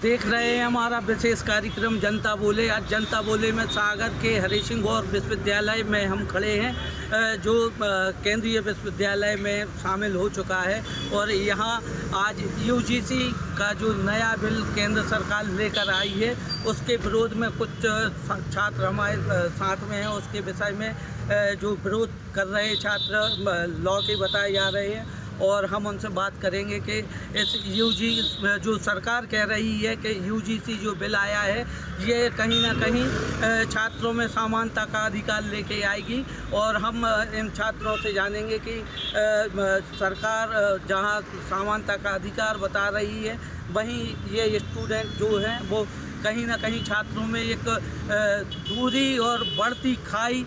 देख रहे हैं हमारा विशेष कार्यक्रम जनता बोले। आज जनता बोले में सागर के हरि सिंह गौर विश्वविद्यालय में हम खड़े हैं, जो केंद्रीय विश्वविद्यालय में शामिल हो चुका है। और यहाँ आज यूजीसी का जो नया बिल केंद्र सरकार लेकर आई है उसके विरोध में कुछ छात्र हमारे साथ में हैं। उसके विषय में जो विरोध कर रहे छात्र लॉ के बताए जा रहे हैं और हम उनसे बात करेंगे कि इस जो सरकार कह रही है कि यूजीसी जो बिल आया है ये कहीं ना कहीं छात्रों में समानता का अधिकार लेके आएगी। और हम इन छात्रों से जानेंगे कि सरकार जहां समानता का अधिकार बता रही है वहीं ये स्टूडेंट जो हैं वो कहीं ना कहीं छात्रों में एक दूरी और बढ़ती खाई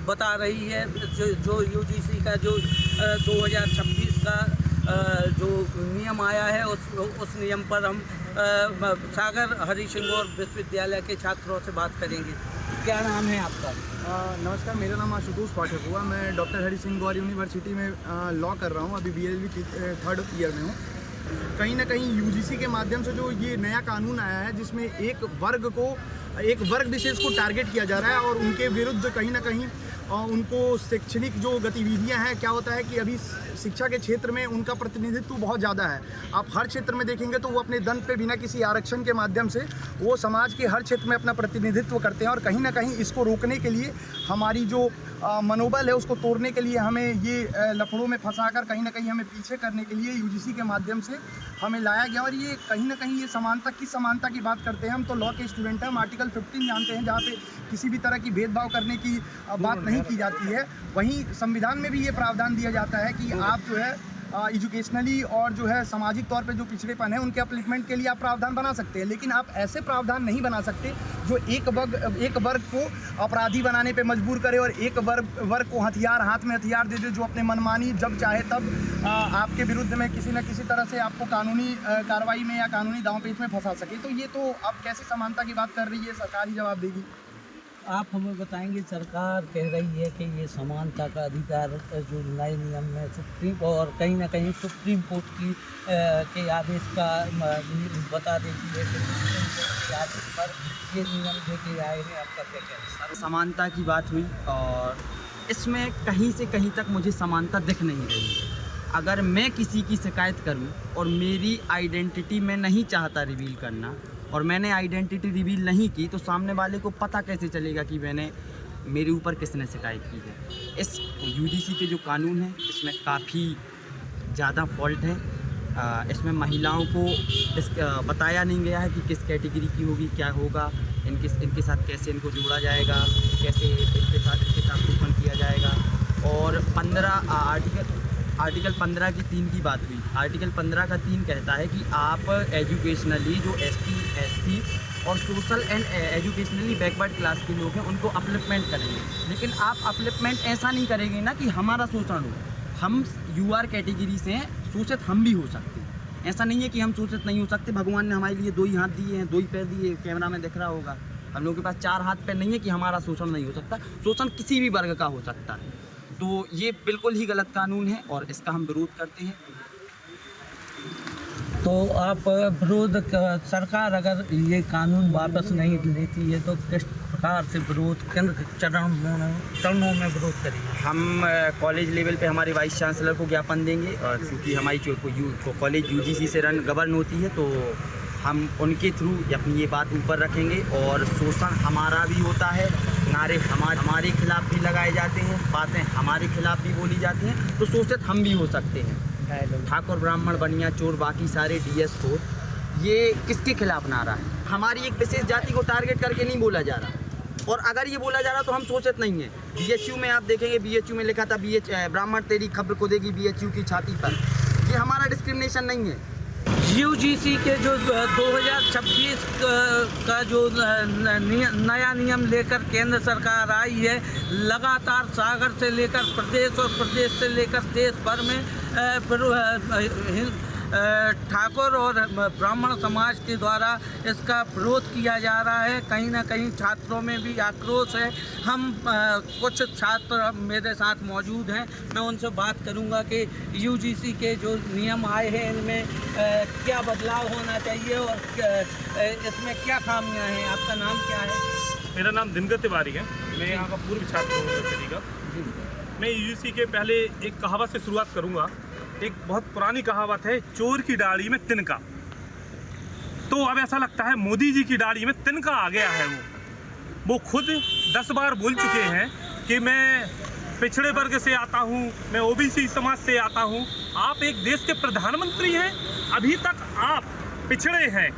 बता रही है। जो यूजीसी का जो 2026 का जो नियम आया है उस नियम पर हम सागर हरि सिंह गौर विश्वविद्यालय के छात्रों से बात करेंगे। क्या नाम है आपका? नमस्कार, मेरा नाम आशुतोष पाठक हुआ। मैं डॉक्टर हरि सिंह गौर यूनिवर्सिटी में लॉ कर रहा हूँ। अभी BLB 3rd ईयर में हूँ। कहीं ना कहीं यूजीसी के माध्यम से जो ये नया कानून आया है जिसमें एक वर्ग विशेष को टारगेट किया जा रहा है और उनके विरुद्ध कहीं ना कहीं उनको शैक्षणिक जो गतिविधियां हैं, क्या होता है कि अभी शिक्षा के क्षेत्र में उनका प्रतिनिधित्व बहुत ज़्यादा है। आप हर क्षेत्र में देखेंगे तो वो अपने दम पे बिना किसी आरक्षण के माध्यम से वो समाज के हर क्षेत्र में अपना प्रतिनिधित्व करते हैं। और कहीं ना कहीं इसको रोकने के लिए हमारी जो मनोबल है उसको तोड़ने के लिए हमें ये लफड़ों में फंसाकर कहीं ना कहीं हमें पीछे करने के लिए यूजीसी के माध्यम से हमें लाया गया। और ये कहीं ना कहीं ये समानता की बात करते हैं। हम तो लॉ के स्टूडेंट हैं, हम आर्टिकल 15 जानते हैं जहाँ पे किसी भी तरह की भेदभाव करने की बात नहीं की जाती है। वहीं संविधान में भी ये प्रावधान दिया जाता है कि आप जो है एजुकेशनली और जो है सामाजिक तौर पे जो पिछड़ेपन है उनके अपलिफ्टमेंट के लिए आप प्रावधान बना सकते हैं। लेकिन आप ऐसे प्रावधान नहीं बना सकते जो एक वर्ग को अपराधी बनाने पे मजबूर करे और एक वर्ग को हाथ में हथियार दे दे, जो अपने मनमानी जब चाहे तब आपके विरुद्ध में किसी न किसी तरह से आपको कानूनी कार्रवाई में या कानूनी दांवपेच में फंसा सके। तो ये तो आप कैसे समानता की बात कर रही है, सरकार ही जवाब देगी। आप हमें बताएंगे, सरकार कह रही है कि ये समानता का अधिकार जो नए नियम में सुप्रीम और कहीं ना कहीं सुप्रीम कोर्ट के आदेश का बता देती है कि सुप्रीम कोर्ट के आदेश पर ये नियम लेके आए हैं। आपका क्या कहना है? समानता की बात हुई और इसमें कहीं से कहीं तक मुझे समानता दिख नहीं रही है। अगर मैं किसी की शिकायत करूं और मेरी आइडेंटिटी मैं नहीं चाहता रिवील करना और मैंने आइडेंटिटी रिवील नहीं की तो सामने वाले को पता कैसे चलेगा कि मेरे ऊपर किसने शिकायत की है। इस यूजीसी के जो कानून है इसमें काफ़ी ज़्यादा फॉल्ट है। इसमें महिलाओं को बताया नहीं गया है कि किस कैटेगरी की होगी, क्या होगा, इनके साथ कैसे इनको जोड़ा जाएगा, कैसे इनके साथ शोषण किया जाएगा। और आर्टिकल 15 की 3 की बात हुई। आर्टिकल 15 का 3 कहता है कि आप एजुकेशनली जो ST SC और social and educationally backward class के लोग हैं उनको अपलिफ्टमेंट करेंगे। लेकिन आप अपलिफ्टमेंट ऐसा नहीं करेंगे ना कि हमारा शोषण हो। हम UR कैटेगरी से हैं, शोषित हम भी हो सकते हैं। ऐसा नहीं है कि हम शोषित नहीं हो सकते। भगवान ने हमारे लिए 2 ही हाथ दिए हैं, 2 ही पैर दिए, कैमरा में दिख रहा होगा। हम लोगों के पास 4 हाथ पैर नहीं है कि हमारा शोषण नहीं हो सकता। शोषण किसी भी वर्ग का हो सकता है। तो ये बिल्कुल ही गलत कानून है और इसका हम विरोध करते हैं। तो आप सरकार अगर ये कानून वापस नहीं लेती है तो किस प्रकार से विरोध केंद्र चरणों में विरोध करेंगे? हम कॉलेज लेवल पे हमारे वाइस चांसलर को ज्ञापन देंगे और क्योंकि हमारी कॉलेज यूजीसी से गवर्न होती है तो हम उनके थ्रू अपनी ये बात ऊपर रखेंगे। और शोषण हमारा भी होता है, नारे हमारे खिलाफ भी लगाए जाते हैं, बातें हमारे खिलाफ भी बोली जाती हैं, तो शोषित हम भी हो सकते हैं। ठाकुर ब्राह्मण बनिया चोर बाकी सारे DS को ये किसके खिलाफ नारा है? हमारी एक विशेष जाति को टारगेट करके नहीं बोला जा रहा। और अगर ये बोला जा रहा तो हम शोषित नहीं है। BHU में आप देखेंगे, BHU में लिखा था ब्राह्मण तेरी खबर को देगी BHU की छाती पर। ये हमारा डिस्क्रिमिनेशन नहीं है। यूजीसी के जो 2026 का जो नया नियम लेकर केंद्र सरकार आई है, लगातार सागर से लेकर प्रदेश और प्रदेश से लेकर देश भर में ठाकुर और ब्राह्मण समाज के द्वारा इसका विरोध किया जा रहा है। कहीं ना कहीं छात्रों में भी आक्रोश है। हम कुछ छात्र मेरे साथ मौजूद हैं, मैं उनसे बात करूंगा कि यूजीसी के जो नियम आए हैं इनमें क्या बदलाव होना चाहिए और इसमें क्या खामियां हैं। आपका नाम क्या है? मेरा नाम दिनकर तिवारी है, मैं यहाँ का पूर्व छात्र हूँ यूनिवर्सिटी का। मैं यूजीसी के पहले एक कहावत से शुरुआत करूँगा। एक बहुत पुरानी कहावत है, चोर की दाढ़ी में तिनका। तो अब ऐसा लगता है मोदी जी की दाढ़ी में तिनका आ गया है। वो खुद 10 बार बोल चुके हैं कि मैं पिछड़े वर्ग से आता हूँ, मैं ओबीसी समाज से आता हूँ। आप एक देश के प्रधानमंत्री हैं, अभी तक आप पिछड़े हैं,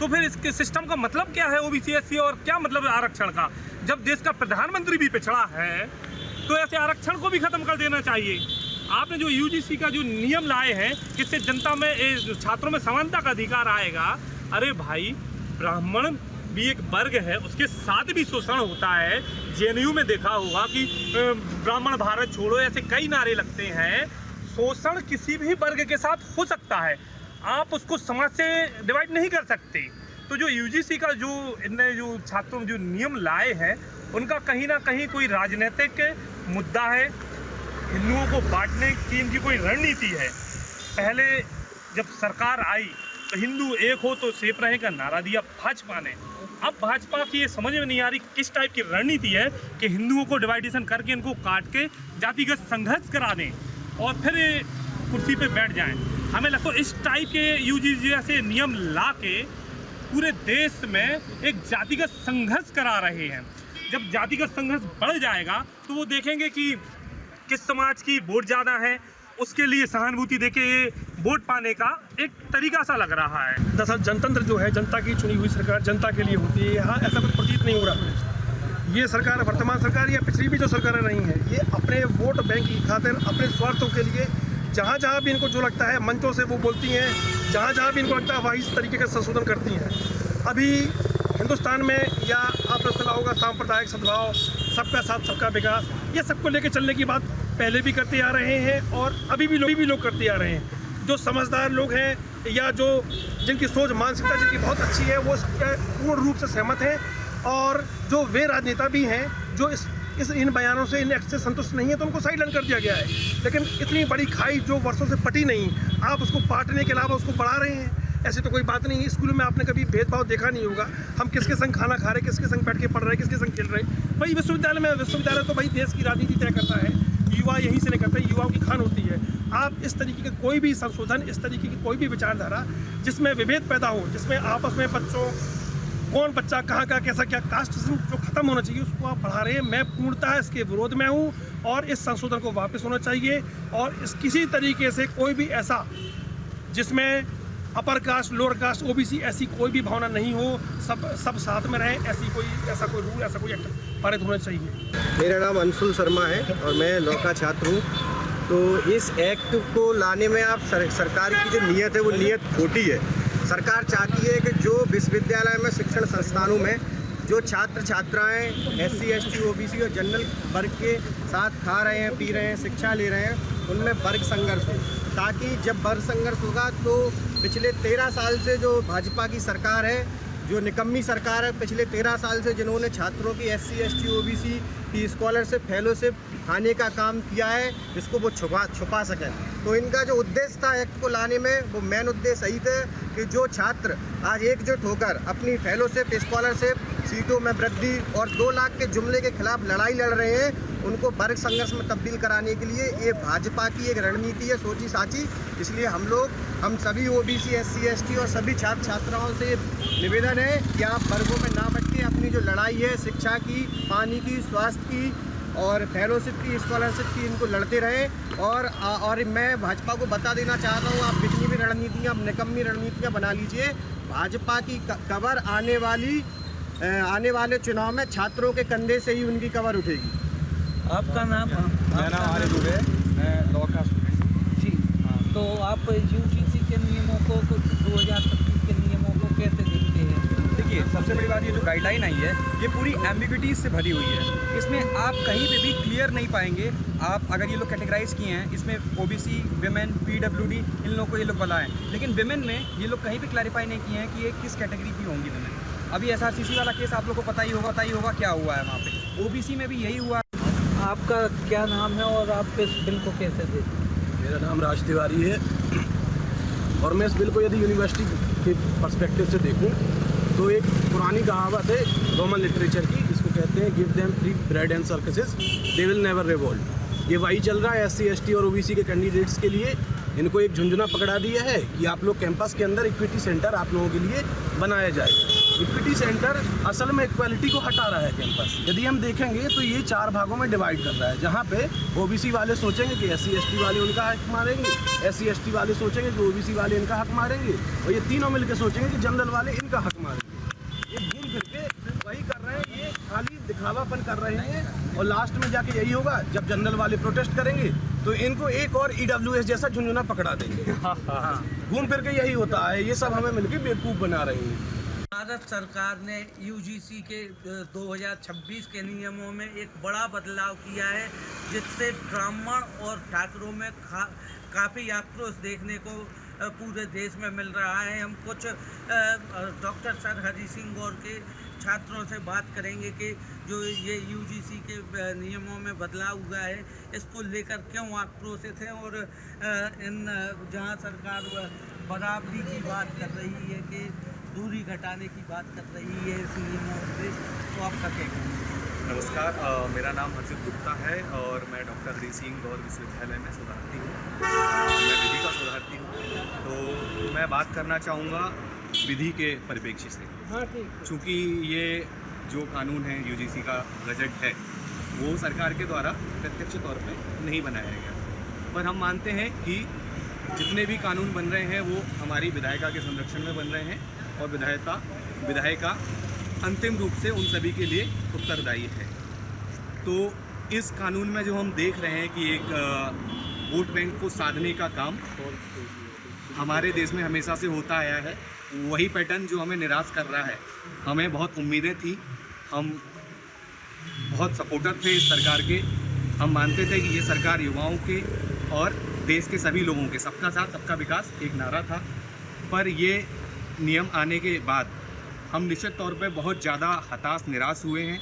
तो फिर इसके सिस्टम का मतलब क्या है ओबीसी एससी, और क्या मतलब आरक्षण का? जब देश का प्रधानमंत्री भी पिछड़ा है तो ऐसे आरक्षण को भी खत्म कर देना चाहिए। आपने जो यूजीसी का जो नियम लाए हैं किससे जनता में छात्रों में समानता का अधिकार आएगा। अरे भाई, ब्राह्मण भी एक वर्ग है, उसके साथ भी शोषण होता है। जेएनयू में देखा होगा कि ब्राह्मण भारत छोड़ो, ऐसे कई नारे लगते हैं। शोषण किसी भी वर्ग के साथ हो सकता है, आप उसको समाज से डिवाइड नहीं कर सकते। तो जो यूजीसी का जो इनने जो छात्रों में जो नियम लाए हैं उनका कहीं ना कहीं कोई राजनीतिक मुद्दा है। हिंदुओं को बांटने की इनकी कोई रणनीति है। पहले जब सरकार आई तो हिंदू एक हो तो सेफ रहे का नारा दिया भाजपा ने। अब भाजपा की ये समझ में नहीं आ रही किस टाइप की रणनीति है कि हिंदुओं को डिवाइडेशन करके इनको काट के जातिगत संघर्ष करा दें और फिर कुर्सी पे बैठ जाएं। हमें लगता है इस टाइप के यूजीसी जैसे नियम ला के पूरे देश में एक जातिगत संघर्ष करा रहे हैं। जब जातिगत संघर्ष बढ़ जाएगा तो वो देखेंगे कि किस समाज की वोट ज़्यादा है, उसके लिए सहानुभूति देके वोट पाने का एक तरीका सा लग रहा है। दरअसल जनतंत्र जो है, जनता की चुनी हुई सरकार जनता के लिए होती है। यहाँ ऐसा कुछ प्रतीत नहीं हो रहा। ये सरकार, वर्तमान सरकार या पिछली भी जो सरकारें रही हैं, ये अपने वोट बैंक की खातिर, अपने स्वार्थों के लिए जहाँ जहाँ भी इनको जो लगता है मंचों से वो बोलती हैं, जहाँ जहाँ भी इनको लगता है वही इस तरीके का संशोधन करती हैं। अभी हिंदुस्तान में या आपने सुना होगा सांप्रदायिक सद्भाव, सबका साथ सबका विकास, ये सबको लेकर चलने की बात पहले भी करते आ रहे हैं और अभी भी लोग करते आ रहे हैं। जो समझदार लोग हैं या जो जिनकी सोच मानसिकता जिनकी बहुत अच्छी है वो पूर्ण रूप से सहमत हैं, और जो वे राजनेता भी हैं जो इन बयानों से, इन एक्ट से संतुष्ट नहीं है तो उनको साइड लाइन कर दिया गया है। लेकिन इतनी बड़ी खाई जो वर्षों से पटी नहीं, आप उसको पाटने के अलावा उसको बढ़ा रहे हैं। ऐसी तो कोई बात नहीं है। स्कूलों में आपने कभी भेदभाव देखा नहीं होगा। हम किसके संग खाना खा रहे, किसके संग बैठ के पढ़ रहे, किसके संग खेल रहे। भाई विश्वविद्यालय तो भाई देश की राजनीति तय करता है, युवा यहीं से निकलते हैं, युवाओं की खान होती है। आप इस तरीके का कोई भी संशोधन, इस तरीके की कोई भी विचारधारा जिसमें विभेद पैदा हो, जिसमें आपस में बच्चों कौन बच्चा कहाँ का कैसा क्या कास्टिज्म जो खत्म होना चाहिए उसको आप बढ़ा रहे हैं। मैं पूर्णतः इसके विरोध में हूँ और इस संशोधन को वापस होना चाहिए। और इस किसी तरीके से कोई भी ऐसा जिसमें upper caste, lower caste, OBC ऐसी कोई भी भावना नहीं हो, सब साथ में रहें, ऐसा कोई रूल, ऐसा कोई एक्ट पारित होना चाहिए। मेरा नाम अंशुल शर्मा है और मैं लॉ का छात्र हूँ। तो इस एक्ट को लाने में आप सरकार की जो नीयत है वो नीयत खोटी है। सरकार चाहती है कि जो विश्वविद्यालय में, शिक्षण संस्थानों में जो छात्र छात्राएं SC, ST, OBC और जनरल वर्ग के साथ खा रहे हैं, पी रहे हैं, शिक्षा ले रहे हैं, उनमें वर्ग संघर्ष हो, ताकि जब वर्ग संघर्ष होगा तो पिछले 13 साल से जो भाजपा की सरकार है, जो निकम्मी सरकार है, पिछले 13 साल से जिन्होंने छात्रों की SC, ST, OBC की स्कॉलरशिप, फेलोशिप खाने का काम किया है, इसको वो छुपा सकें। तो इनका जो उद्देश्य था एक्ट को लाने में, वो मेन उद्देश्य यही था कि जो छात्र आज एकजुट होकर अपनी फेलोशिप, स्कॉलरशिप, सीटों में वृद्धि और 2 लाख के जुमले के खिलाफ लड़ाई लड़ रहे हैं, उनको वर्ग संघर्ष में तब्दील कराने के लिए ये भाजपा की एक रणनीति है, सोची साची। इसलिए हम सभी OBC, SC, ST और सभी छात्र छात्राओं से निवेदन है कि आप वर्गों में ना बट के अपनी जो लड़ाई है शिक्षा की, पानी की, स्वास्थ्य की और फेलोशिप की, स्कॉलरशिप की, इनको लड़ते रहें। और मैं भाजपा को बता देना चाहता हूँ, आप जितनी भी रणनीतियाँ, निकम्मी रणनीतियाँ बना लीजिए, भाजपा की कवर आने वाले चुनाव में छात्रों के कंधे से ही उनकी कवर उठेगी। आपका नाम? मेरा नाम आरिफ दुबे, मैं लॉ का स्टूडेंट जी। तो आप यूजीसी के नियमों को, 2025 के नियमों को कैसे देखते हैं? देखिए, सबसे बड़ी बात ये जो गाइडलाइन आई है ये पूरी एम्बिग्विटीज से भरी हुई है। इसमें आप कहीं पे भी क्लियर नहीं पाएंगे। आप अगर ये लोग कैटेगराइज किए हैं, इसमें ओबीसी, विमेन, पीडब्ल्यूडी, इन लोगों को ये लोग बुलाएं, लेकिन विमेन में ये लोग कहीं पे क्लैरिफाई नहीं किए हैं कि ये किस कैटेगरी की होंगी विमेन। अभी एसआरसीसी वाला केस आप लोग को पता ही होगा क्या हुआ है वहाँ पे। ओबीसी में भी यही हुआ। आपका क्या नाम है और आप इस बिल को कैसे देखते हैं? मेरा नाम राज तिवारी है और मैं इस बिल को यदि यूनिवर्सिटी के पर्सपेक्टिव से देखूं तो एक पुरानी कहावत है रोमन लिटरेचर की, इसको कहते हैं give them free bread and circuses they will never revolt. ये वही चल रहा है एससी, एसटी और ओबीसी के कैंडिडेट्स के लिए। इनको एक झुंझुना पकड़ा दिया है कि आप लोग कैंपस के अंदर इक्विटी सेंटर आप लोगों के लिए बनाया जाए। इक्विटी सेंटर असल में इक्वालिटी को हटा रहा है कैंपस। यदि हम देखेंगे तो ये 4 भागों में डिवाइड कर रहा है, जहाँ पे ओबीसी वाले सोचेंगे कि एससी, एसटी वाले उनका हक मारेंगे, एससी, एसटी वाले सोचेंगे कि ओबीसी वाले इनका हक मारेंगे, और ये तीनों मिलकर सोचेंगे कि जनरल वाले इनका हक मारेंगे। ये घूम फिर के वही कर रहे हैं, ये खाली दिखावापन कर रहे हैं, और लास्ट में जाके यही होगा जब जनरल वाले प्रोटेस्ट करेंगे तो इनको एक और ईडब्ल्यूएस जैसा झुंझुना पकड़ा देंगे। घूम फिर के यही होता है, ये सब हमें मिलकर बेवकूफ़ बना रही है। भारत सरकार ने यूजीसी के 2026 के नियमों में एक बड़ा बदलाव किया है, जिससे ब्राह्मण और ठाकुरों में काफ़ी आक्रोश देखने को पूरे देश में मिल रहा है। हम कुछ डॉक्टर सर हरि सिंह गौर के छात्रों से बात करेंगे कि जो ये यूजीसी के नियमों में बदलाव हुआ है इसको लेकर क्यों आक्रोशित हैं, और इन जहां सरकार बराबरी की बात कर रही है कि दूरी घटाने की बात कर रही है इस नियमों से, तो आपका क्या कहना है? नमस्कार, मेरा नाम हर्षित गुप्ता है और मैं डॉक्टर हरि सिंह गौर विश्वविद्यालय में शोधार्थी हूँ। मैं विधि का शोधार्थी हूँ, तो मैं बात करना चाहूँगा विधि के परिप्रेक्ष्य से। हाँ, ठीक। चूँकि ये जो कानून है यूजीसी का गजट है वो सरकार के द्वारा प्रत्यक्ष तौर पे नहीं बनाया गया, पर हम मानते हैं कि जितने भी कानून बन रहे हैं वो हमारी विधायिका के संरक्षण में बन रहे हैं, और विधायिका अंतिम रूप से उन सभी के लिए उत्तरदायी है। तो इस कानून में जो हम देख रहे हैं कि एक वोट बैंक को साधने का काम हमारे देश में हमेशा से होता आया है, वही पैटर्न जो हमें निराश कर रहा है। हमें बहुत उम्मीदें थी, हम बहुत सपोर्टर थे इस सरकार के। हम मानते थे कि ये सरकार युवाओं के और देश के सभी लोगों के सबका साथ सबका विकास एक नारा था, पर ये नियम आने के बाद हम निश्चित तौर पे बहुत ज़्यादा हताश निराश हुए हैं।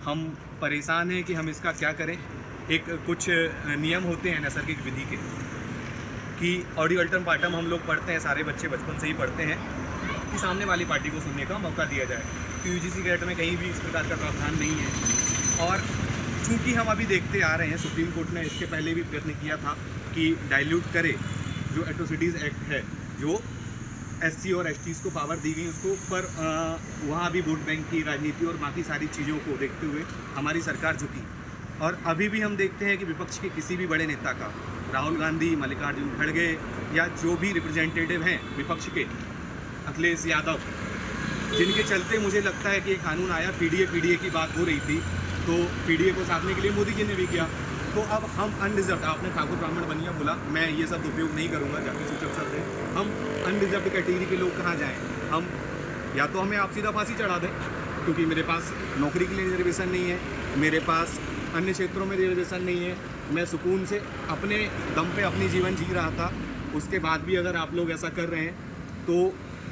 हम परेशान हैं कि हम इसका क्या करें। एक कुछ नियम होते हैं नैसर्गिक विधि के कि ऑडियो अल्टम पार्टम हम लोग पढ़ते हैं, सारे बच्चे बचपन से ही पढ़ते हैं कि सामने वाली पार्टी को सुनने का मौका दिया जाए। तो यूजीसी गैजेट में कहीं भी इस प्रकार का प्रावधान नहीं है, और चूँकि हम अभी देखते आ रहे हैं, सुप्रीम कोर्ट ने इसके पहले भी प्रयत्न किया था कि डाइल्यूट करे जो एट्रोसिटीज़ एक्ट है, जो एससी और एसटीज़ को पावर दी गई उसको, पर वहाँ भी वोट बैंक की राजनीति और बाकी सारी चीज़ों को देखते हुए हमारी सरकार झुकी। और अभी भी हम देखते हैं कि विपक्ष के किसी भी बड़े नेता का, राहुल गांधी, मल्लिकार्जुन खड़गे, या जो भी रिप्रेजेंटेटिव हैं विपक्ष के, अखिलेश यादव, जिनके चलते मुझे लगता है कि ये कानून आया। पीडीए की बात हो रही थी, तो पीडीए को साधने के लिए मोदी जी ने भी किया। तो अब हम अनरिजर्व, आपने ठाकुर ब्राह्मण बनिया बोला, मैं ये सब उपयोग नहीं करूँगा, जाति सूचक शब्द है। हम अनरिजर्व कैटेगरी के लोग कहाँ जाएँ? हम या तो हमें आप सीधा फांसी चढ़ा दें, क्योंकि मेरे पास नौकरी के लिए रिजर्वेशन नहीं है, मेरे पास अन्य क्षेत्रों में रिजर्वेशन नहीं है, मैं सुकून से अपने दम पे अपनी जीवन जी रहा था। उसके बाद भी अगर आप लोग ऐसा कर रहे हैं तो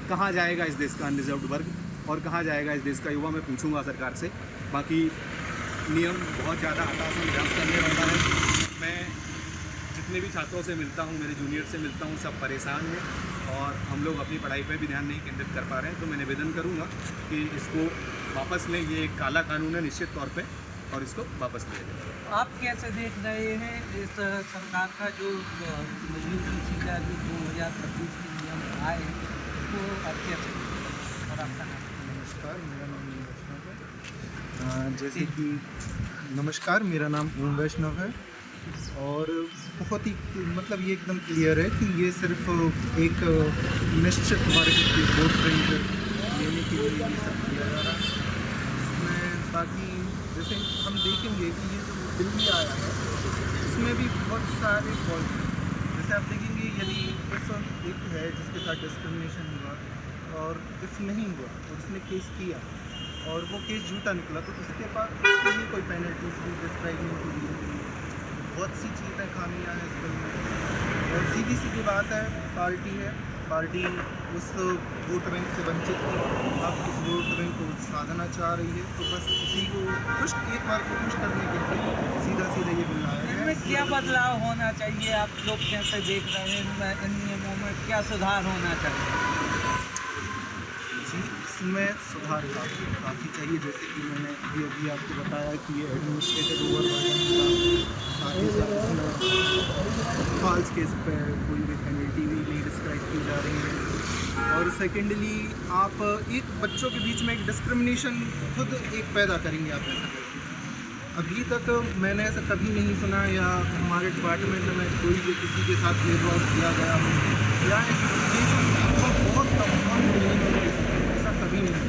कहाँ जाएगा इस देश का अनरिजर्व्ड वर्ग और कहाँ जाएगा इस देश का युवा? मैं पूछूंगा सरकार से। बाकी नियम बहुत ज़्यादा हताश और निराश करने वाला है। मैं जितने भी छात्रों से मिलता हूँ, मेरे जूनियर से मिलता हूँ, सब परेशान हैं और हम लोग अपनी पढ़ाई पर भी ध्यान नहीं केंद्रित कर पा रहे हैं। तो मैं निवेदन करूँगा कि इसको वापस लें। ये एक काला कानून है निश्चित तौर पे, और इसको वापस ले लें। आप कैसे देख रहे हैं इस सरकार का जो यूजीसी का जो 2026 के नियम आए हैं, उसको आप कैसे और आपका नाम? नमस्कार, मेरा नाम ओम वैष्णव है। जैसे कि नमस्कार, मेरा नाम ओम वैष्णव है और बहुत ही मतलब ये एकदम क्लियर है कि ये सिर्फ एक निश्चित वर्ग की वोट बैंक लेने के लिए ये सब किया जा रहा है। इसमें बाकी जैसे हम देखेंगे कि ये जो बिल भी आया है इसमें भी बहुत सारे फॉल्ट हैं। जैसे आप देखेंगे यदि इस एक है जिसके साथ डिस्क्रिमिनेशन हुआ, और इफ़ नहीं हुआ और उसने केस किया और वो केस झूठा निकला तो उसके पास उसके लिए कोई पेनल्टी डिस्क्राइब नहीं की गई है। बहुत सी चीज़ें खामियाँ हैं इस बिल में और सीधी सीधी बात है, पार्टी उस वोट बैंक से वंचित थी, अब उस वोट बैंक को साधना चाह रही है, तो बस उसी को एक बार को खुश करने के लिए सीधा ये बिल आया है। इनमें क्या बदलाव होना चाहिए, आप लोग कैसे देख रहे हैं, इन नियमों में क्या सुधार होना चाहिए? जी, इसमें सुधार काफ़ी चाहिए, जैसे कि मैंने अभी आपको बताया कि ये एडमिनिस्ट्रेटिव ओवरबर्डन का, साथ ही साथ इसमें फॉल्स केस पर कोई भी पेनल्टी भी नहीं डिस्क्राइब की जा रही है। और सेकेंडली आप एक बच्चों के बीच में एक डिस्क्रिमिनेशन खुद एक पैदा करेंगे आप ऐसा करके। अभी तक मैंने ऐसा कभी नहीं सुना या हमारे डिपार्टमेंट में कोई भी किसी के साथ भेदभाव किया गया हो या बहुत ऐसा कभी नहीं।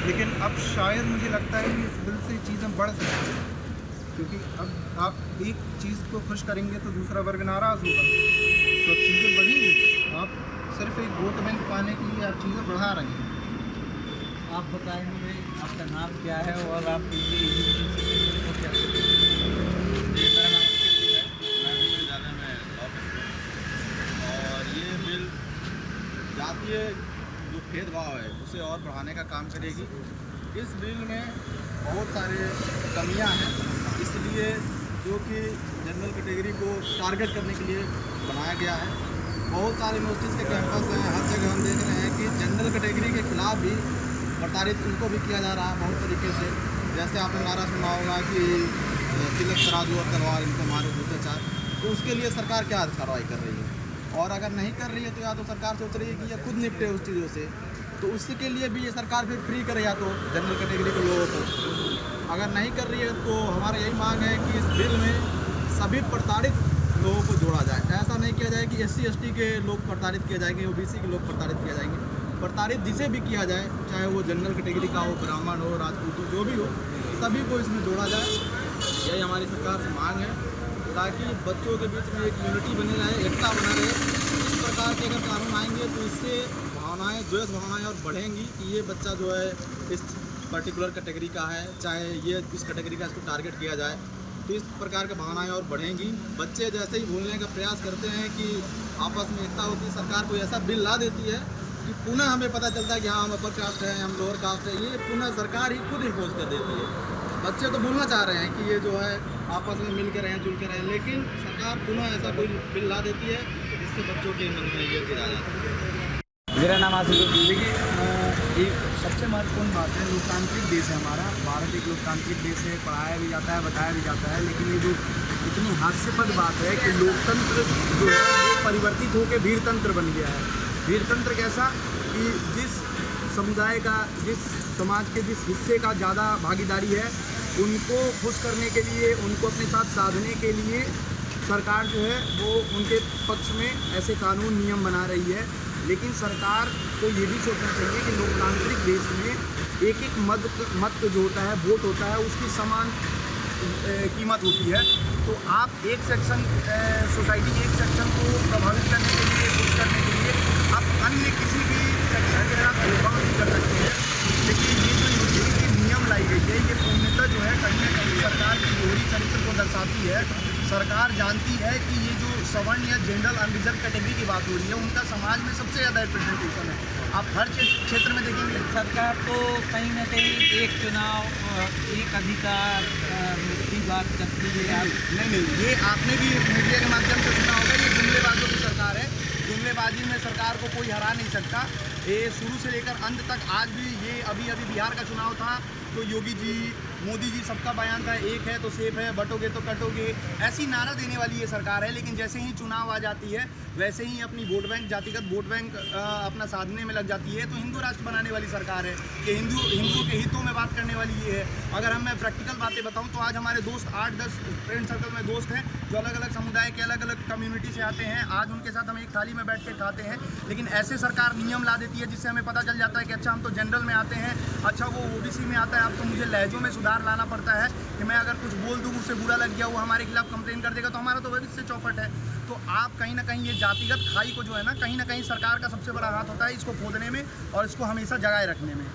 लेकिन अब शायद मुझे लगता है कि इस बिल से चीज़ें बढ़ सकती हैं, क्योंकि अब आप एक चीज़ को खुश करेंगे तो दूसरा वर्ग नाराज़ होगा, तो अब चीज़ें बढ़ेंगी। आप सिर्फ एक वोट बैंक पाने के लिए आप चीज़ें बढ़ा रहे हैं। आप बताएंगे आपका नाम क्या है और आप क्या मेरा नाम है, मैं विश्वविद्यालय में लॉ करता हूँ और ये बिल जातीय जो भेदभाव है उसे और बढ़ाने का काम करेगी। इस बिल में बहुत सारे कमियां हैं, इसलिए जो कि जनरल कैटेगरी को टारगेट करने के लिए बनाया गया है। बहुत सारे यूनिवर्सिटीज़ के कैंपस हैं, हर जगह हम देख रहे हैं कि जनरल कैटेगरी के खिलाफ भी प्रताड़ित उनको भी किया जा रहा है बहुत तरीके से। जैसे आपने नारा सुना होगा कि तिलक तराजू और तलवार इनको मारे जूते चार, तो उसके लिए सरकार क्या कार्रवाई कर रही है? और अगर नहीं कर रही है तो या तो सरकार सोच रही है कि ये खुद निपटे उस चीज़ों से, तो उसके लिए भी ये सरकार फिर फ्री करे या तो जनरल कैटेगरी के लोगों को। अगर नहीं कर रही है तो हमारा यही मांग है कि इस बिल में सभी प्रताड़ित लोगों को जोड़ा जाए। ऐसा नहीं किया जाए कि SC ST के लोग प्रताड़ित किए जाएंगे, OBC के लोग प्रताड़ित किए जाएंगे। प्रताड़ित जिसे भी किया जाए, चाहे वो जनरल कैटेगरी का हो, ब्राह्मण हो, राजपूत हो, जो भी हो, सभी को इसमें जोड़ा जाए। यही हमारी सरकार से मांग है, ताकि बच्चों के बीच में एक यूनिटी बनी रहे, एकता बना रहे। इस प्रकार के अगर कानून आएंगे तो इससे भावनाएं, द्वेष भावनाएं और बढ़ेंगी कि ये बच्चा जो है इस पर्टिकुलर कैटेगरी का है, चाहे ये इस कैटेगरी का इसको टारगेट किया जाए, तो इस प्रकार की भावनाएं और बढ़ेंगी। बच्चे जैसे ही भूलने का प्रयास करते हैं कि आपस में एकता होती है, सरकार कोई ऐसा बिल ला देती है कि पुनः हमें पता चलता है कि हाँ हम अपर कास्ट हैं, हम लोअर कास्ट है, ये पुनः सरकार ही खुद इम्पोज कर देती है। बच्चे तो भूलना चाह रहे हैं कि ये जो है आपस में मिल के रहें, जुल के रहें, लेकिन सरकार पुनः ऐसा कोई बिल ला देती है जिससे बच्चों के मन में ये चीज़ आ जाती है। मेरा नाम आशुतोष। देखिए, एक सबसे महत्वपूर्ण बात है, लोकतांत्रिक देश है हमारा, भारत एक लोकतांत्रिक देश है, पढ़ाया भी जाता है, बताया भी जाता है, लेकिन ये जो इतनी हास्यास्पद बात है कि लोकतंत्र जो है वो परिवर्तित होकर भीड़तंत्र बन गया है। भीड़तंत्र कैसा कि जिस समुदाय का, जिस समाज के जिस हिस्से का ज़्यादा भागीदारी है, उनको खुश करने के लिए, उनको अपने साथ साधने के लिए सरकार जो है वो उनके पक्ष में ऐसे कानून नियम बना रही है। लेकिन सरकार को ये भी सोचना चाहिए कि लोकतांत्रिक देश में एक एक मत जो होता है, वोट होता है, उसकी समान कीमत होती है। तो आप एक सेक्शन सोसाइटी के एक सेक्शन को प्रभावित करने के लिए, खुश करने के लिए आप अन्य किसी भी सेक्शन के साथ भेदभाव नहीं कर सकते हैं। लेकिन ये जो यूजीसी की नियम लाई गई है, ये पूर्णतः जो है कहीं ना कहीं सरकार की दोहरी चरित्र को दर्शाती है। सरकार जानती है कि ये जो सवर्ण या जनरल अनरिजर्व कैटेगरी की बात हो रही है, उनका समाज में सबसे ज़्यादा रिप्रेजेंटेशन है। आप हर क्षेत्र में देखेंगे सरकार तो कहीं ना कहीं एक चुनाव, एक अधिकार की बात करती है। नहीं, ये आपने भी मीडिया के माध्यम से सुना होगा, ये जुमलेबाजों की सरकार है। जुमलेबाजी में सरकार को कोई हरा नहीं सकता। ये शुरू से लेकर अंत तक, आज भी ये अभी बिहार का चुनाव था तो योगी जी, मोदी जी, सबका बयान था एक है तो सेफ है, बटोगे तो कटोगे, ऐसी नारा देने वाली ये सरकार है। लेकिन जैसे ही चुनाव आ जाती है वैसे ही अपनी वोट बैंक, जातिगत वोट बैंक अपना साधने में लग जाती है। तो हिंदू राष्ट्र बनाने वाली सरकार है कि हिंदुओं के हितों में बात करने वाली ये है। अगर मैं प्रैक्टिकल बातें बताऊं तो आज हमारे दोस्त 8-10 फ्रेंड सर्कल में दोस्त हैं जो अलग अलग समुदाय के, अलग अलग कम्युनिटी से आते हैं। आज उनके साथ हम एक थाली में बैठ के खाते हैं। लेकिन ऐसे सरकार नियम ला देती है जिससे हमें पता चल जाता है कि अच्छा हम तो जनरल में आते हैं, अच्छा वो OBC में आता है, अब तो मुझे लहजों में सुधार लाना पड़ता है कि मैं अगर कुछ बोल दूँ, उससे बुरा लग गया, वो हमारे खिलाफ कंप्लेन कर देगा तो हमारा तो भविष्य चौपट है। तो आप कहीं ना कहीं ये जातिगत खाई को जो है ना कहीं सरकार का सबसे बड़ा हाथ होता है इसको खोदने में और इसको हमेशा जगाए रखने में।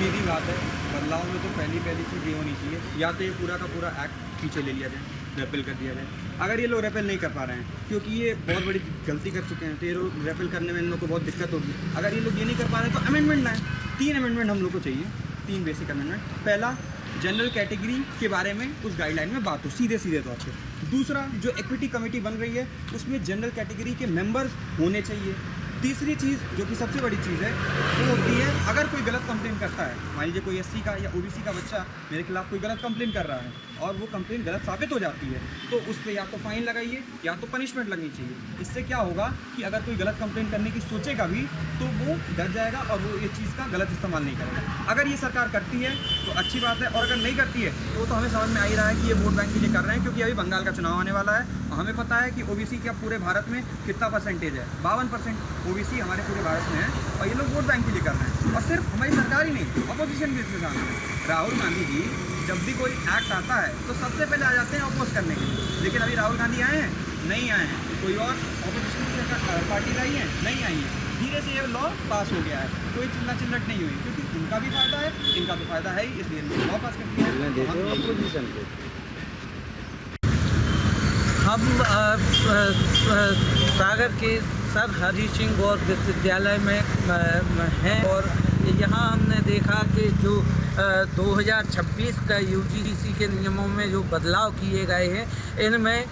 सीधी बात है, बदलाव में तो पहली चीज़ ये होनी चाहिए, या तो ये पूरा का पूरा एक्ट पीछे ले लिया जाए, रेपेल कर दिया जाए। अगर ये लोग रेपेल नहीं कर पा रहे हैं क्योंकि ये बहुत बड़ी गलती कर चुके हैं, तो ये लोग रेपेल करने में इन लोग को बहुत दिक्कत होगी। अगर ये लोग ये नहीं कर पा रहे हैं तो अमेंडमेंट लाएँ। 3 अमेंडमेंट हम लोग को चाहिए, 3 बेसिक अमेंडमेंट। पहला, जनरल कैटेगरी के बारे में उस गाइडलाइन में बात हो सीधे तौर पे। दूसरा, जो इक्विटी कमेटी बन रही है उसमें जनरल कैटेगरी के मेंबर्स होने चाहिए। तीसरी चीज़ जो कि सबसे बड़ी चीज़ है वो होती है, अगर कोई गलत कंप्लेन करता है, मान लीजिए कोई एससी का या ओबीसी का बच्चा मेरे खिलाफ कोई गलत कंप्लेन कर रहा है और वो कंप्लेन गलत साबित हो जाती है, तो उस पर या तो फाइन लगाइए या तो पनिशमेंट लगनी चाहिए। इससे क्या होगा कि अगर कोई गलत कंप्लेन करने की सोचेगा भी तो वो डर जाएगा और वो ये चीज़ का गलत इस्तेमाल नहीं करेगा। अगर ये सरकार करती है तो अच्छी बात है, और अगर नहीं करती है तो हमें समझ में आ ही रहा है कि ये वोट बैंक के लिए कर रहे हैं, क्योंकि अभी बंगाल का चुनाव आने वाला है। हमें पता है कि ओबीसी का पूरे भारत में कितना परसेंटेज है, 52% ओबीसी हमारे पूरे भारत में है, और ये लोग वोट बैंक के लिए कर रहे हैं। और सिर्फ हमारी सरकार ही नहीं, अपोजिशन भी इसमें शामिल है। राहुल गांधी जी जब भी कोई एक्ट आता है तो सबसे पहले आ जाते हैं अपोज करने के लिए, लेकिन अभी राहुल गांधी आए हैं? नहीं आए हैं। कोई और अपोजिशन की पार्टी आई है? नहीं आई है। धीरे से ये लॉ पास हो गया है, कोई चिल्ला चिल्लट नहीं हुई, क्योंकि उनका भी फायदा है, इनका भी फायदा है ही, इसलिए लॉ पास कर दिया है। हम सागर के सर हरी सिंह गौर विश्वविद्यालय में हैं और यहाँ हमने देखा कि जो 2026 का यूजीसी के नियमों में जो बदलाव किए गए हैं, इनमें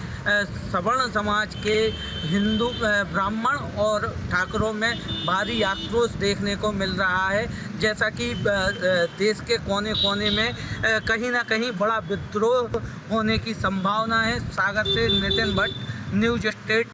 सवर्ण समाज के हिंदू, ब्राह्मण और ठाकुरों में भारी आक्रोश देखने को मिल रहा है। जैसा कि देश के कोने कोने में कहीं ना कहीं बड़ा विद्रोह होने की संभावना है। सागर से नितिन भट्ट, न्यूज़ स्टेट।